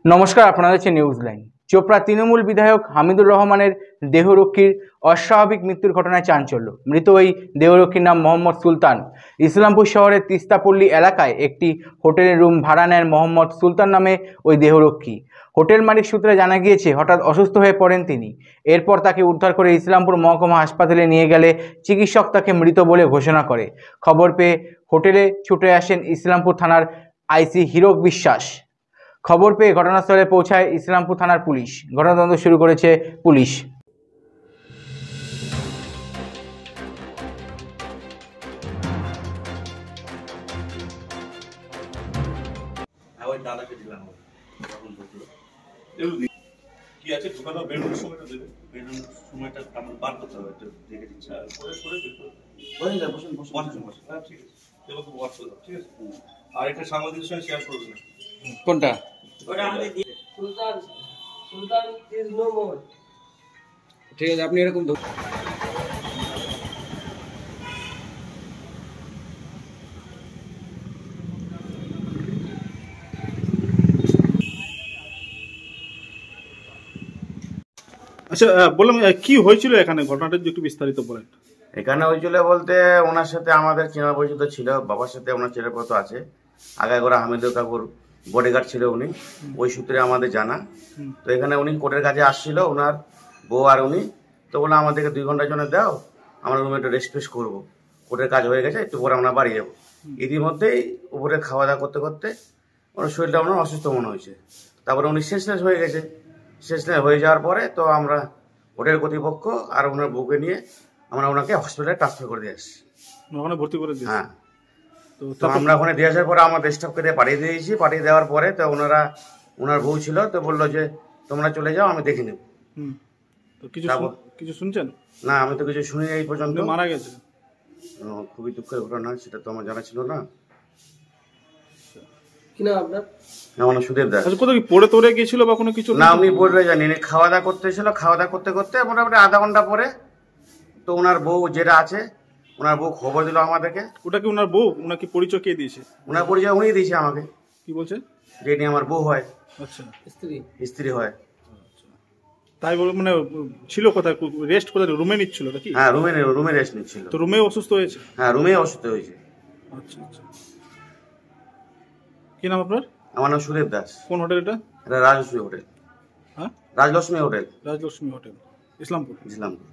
নমস্কার, আপনারা দেখছেন নিউজ লাইন। চোপড়া তৃণমূল বিধায়ক হামিদুর রহমানের দেহরক্ষীর অস্বাভাবিক মৃত্যুর ঘটনায় চাঞ্চল্য। মৃত ওই দেহরক্ষীর নাম মোহাম্মদ সুলতান। ইসলামপুর শহরের তিস্তাপল্লী এলাকায় একটি হোটেলের রুম ভাড়া নেন মোহাম্মদ সুলতান নামে ওই দেহরক্ষী। হোটেল মালিক সূত্রে জানা গিয়েছে, হঠাৎ অসুস্থ হয়ে পড়েন তিনি। এরপর তাকে উদ্ধার করে ইসলামপুর মহকুমা হাসপাতালে নিয়ে গেলে চিকিৎসক তাকে মৃত বলে ঘোষণা করে। খবর পেয়ে হোটেলে ছুটে আসেন ইসলামপুর থানার আইসি হীরক বিশ্বাস। খবর পেয়ে ঘটনাস্থলে পৌঁছায় ইসলামপুর থানার পুলিশ। ঘটনা তদন্ত শুরু করেছে পুলিশ। কি আছে দোকানে বেরোনোর সময়টা দেবে, বেরোনোর সময়টা আমরা বার করতে হবে, একটু দেখে দিচ্ছি। ঠিক আছে, এবার হোয়াটসঅ্যাপ ঠিক আছে। আর একটা সাংবাদিকের সঙ্গে শেয়ার করবেন না। কোনটা? ঠিক আছে, আপনি এরকম আচ্ছা, বললাম কি হয়েছিল এখানে, ঘটনাটা একটু বিস্তারিত বলেন। এখানে হয়েছিল বলতে ওনার সাথে আমাদের চেনা পরিচিত ছিল, বাবার সাথে ওনার ছেলেপত আছে। আগাগোড়া হামিদুর কাকুর বডিগার্ড ছিল উনি, ওই সূত্রে আমাদের জানা। তো এখানে উনি কোর্টের কাছে আসছিল, ওনার বউ আর উনি। তো বললাম আমাদেরকে 2 ঘন্টার জন্য দাও, আমরা রুমে একটু রেস্ট ফেস্ট করবো, কোর্টের কাজ হয়ে গেছে, একটু পরে আমরা বাড়ি যাবো। ইতিমধ্যেই উপরে খাওয়া দাওয়া করতে করতে ওনার শরীরটা আপনার অসুস্থ মনে হয়েছে। তারপরে উনি শেষলেস হয়ে গেছে। শেষলেস হয়ে যাওয়ার পরে তো আমরা হোটেল কর্তৃপক্ষ আর ওনার বউকে নিয়ে আমরা ওনাকে হসপিটালে ট্রান্সফার করে দিয়ে আসছি। ওখানে ভর্তি করে দিয়েছি। হ্যাঁ, তো আমরা ওখানে দিয়ে আসার পরে আমাদের স্টাফকে দিয়ে পাঠিয়ে দিয়েছি। পাঠিয়ে দেওয়ার পরে তো ওনার বউ ছিল, তো বললো যে তোমরা চলে যাও, আমি দেখে নেব। তো কিছু শুনছেন? না, আমি তো কিছু শুনি এই পর্যন্ত। মারা গেছে। খুবই দুঃখের ঘটনা, সেটা তো আমার জানা ছিল না। সুদেব দাস। কোথাও কি পড়ে তোরে গিয়েছিল বা কোনো কিছু? না, উনি পড়ে জানি খাওয়া দাওয়া করতে ছিল। খাওয়া দাওয়া করতে করতে মোটামুটি আধা ঘন্টা পরে তো ওনার বউ যেটা আছে, ওনার বউ খবর দিল আমাদেরকে। ওটা কি ওনার বউ? ওনাকে পরিচয় কে দিয়েছে? ওনার পরিচয় উনি দিয়েছে আমাকে। কি বলছে? যে নিয়ে আমার বউ হয়। আচ্ছা, স্ত্রী হয়। তাই বলে মানে ছিল কোথায়, রেস্ট কোথায়, রুমে নিচ্ছিল নাকি? হ্যাঁ, রুমে রেস্ট নিচ্ছিল। তো রুমে অসুস্থ হয়েছে? হ্যাঁ, রুমে অসুস্থ হয়েছে। আচ্ছা আচ্ছা। কি নাম আপনার? আমার নাম সুদেব দাস। কোন হোটেল এটা? এটা রাজলক্ষ্মী হোটেল। হ্যাঁ, রাজলক্ষ্মী হোটেল। রাজলক্ষ্মী হোটেল, ইসলামপুর। ইসলামপুর।